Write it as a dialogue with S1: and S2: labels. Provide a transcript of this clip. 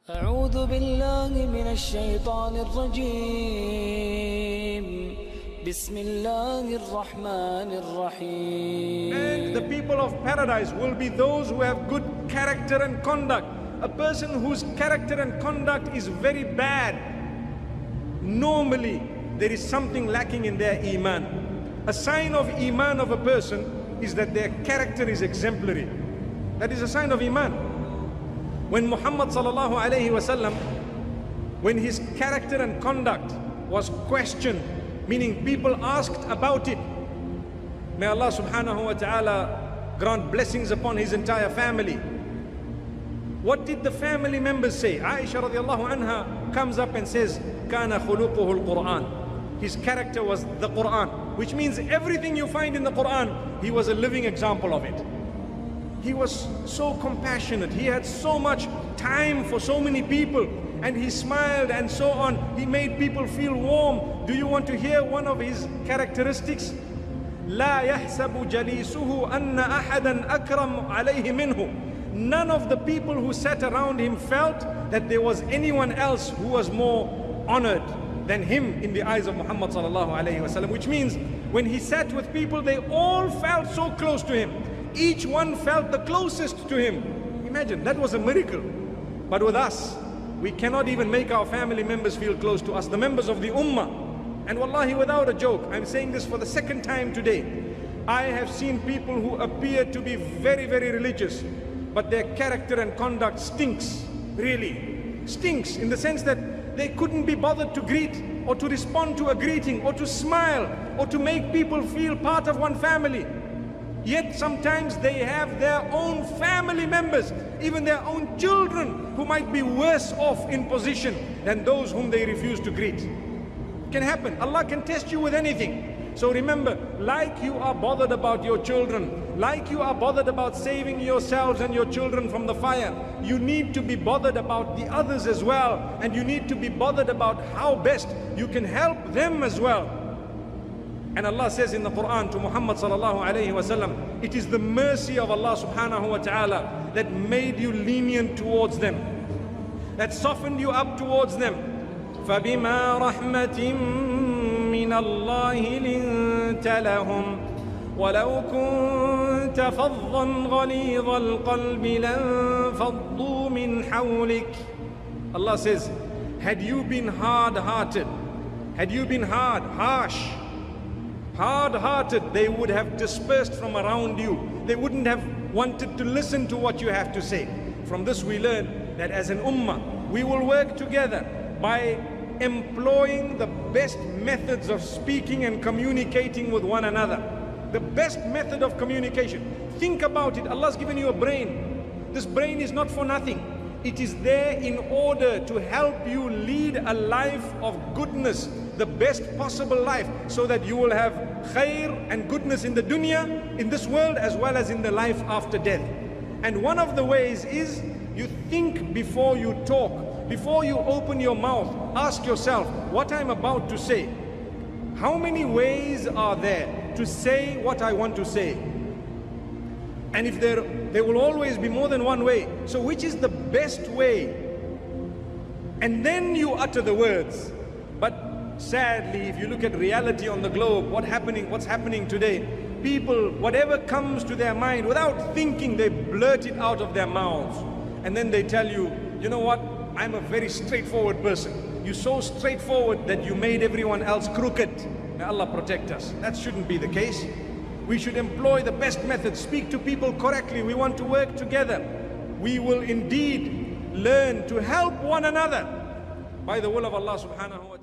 S1: أعوذ بالله من الشيطان الرجيم بسم الله الرحمن الرحيم.
S2: And the people of paradise will be those who have good character and conduct. A person whose character and conduct is very bad, normally there is something lacking in their iman. A sign of iman of a person is that their character is exemplary. That is a sign of iman. When Muhammad sallallahu alayhi wasallam, when his character and conduct was questioned, meaning people asked about it, may Allah subhanahu wa ta'ala grant blessings upon his entire family. What did the family members say? Aisha radiallahu anha comes up and says, Kana khuluquhu al-Quran. His character was the Quran, which means everything you find in the Quran, he was a living example of it. He was so compassionate. He had so much time for so many people, and he smiled and so on. He made people feel warm. Do you want to hear one of his characteristics? لا يحسب جليسه أن أحدا أكرم عليه منه. None of the people who sat around him felt that there was anyone else who was more honored than him in the eyes of Muhammad sallallahu alayhi wasallam. Which means when he sat with people, they all felt so close to him. Each one felt the closest to him. Imagine, that was a miracle. But with us, we cannot even make our family members feel close to us, the members of the ummah. And wallahi, without a joke, I'm saying this for the second time today, I have seen people who appear to be very, very religious, but their character and conduct stinks, really. Stinks in the sense that they couldn't be bothered to greet or to respond to a greeting or to smile or to make people feel part of one family. Yet sometimes they have their own family members, even their own children, who might be worse off in position than those whom they refuse to greet. It can happen. Allah can test you with anything. So remember, like you are bothered about your children, like you are bothered about saving yourselves and your children from the fire, you need to be bothered about the others as well, and you need to be bothered about how best you can help them as well. And Allah says in the Quran to Muhammad sallallahu alayhi wasallam, it is the mercy of Allah subhanahu wa ta'ala that made you lenient towards them, that softened you up towards them. فَبِمَا رَحْمَةٍ مِّنَ اللَّهِ لِنْتَ لَهُمْ وَلَوْ كُنْتَ فَظًّا غَلِيظَ الْقَلْبِ لَانْفَضُّوا مِنْ حَوْلِكَ. Allah says, had you been hard-hearted, had you been hard-hearted, they would have dispersed from around you. They wouldn't have wanted to listen to what you have to say. From this we learn that as an ummah, we will work together by employing the best methods of speaking and communicating with one another. The best method of communication. Think about it. Allah's given you a brain. This brain is not for nothing. It is there in order to help you lead a life of goodness, the best possible life, so that you will have khair and goodness in the dunya, in this world, as well as in the life after death. And one of the ways is you think before you talk. Before you open your mouth, ask yourself, what I'm about to say, how many ways are there to say what I want to say? And if there will always be more than one way, so which is the best way? And then you utter the words. But sadly, if you look at reality on the globe, what's happening today, people, whatever comes to their mind, without thinking, they blurt it out of their mouths. And then they tell you, you know what, I'm a very straightforward person. You're so straightforward that you made everyone else crooked. May Allah protect us. That shouldn't be the case. We should employ the best methods, speak to people correctly. We want to work together. We will indeed learn to help one another by the will of Allah subhanahu wa ta'ala.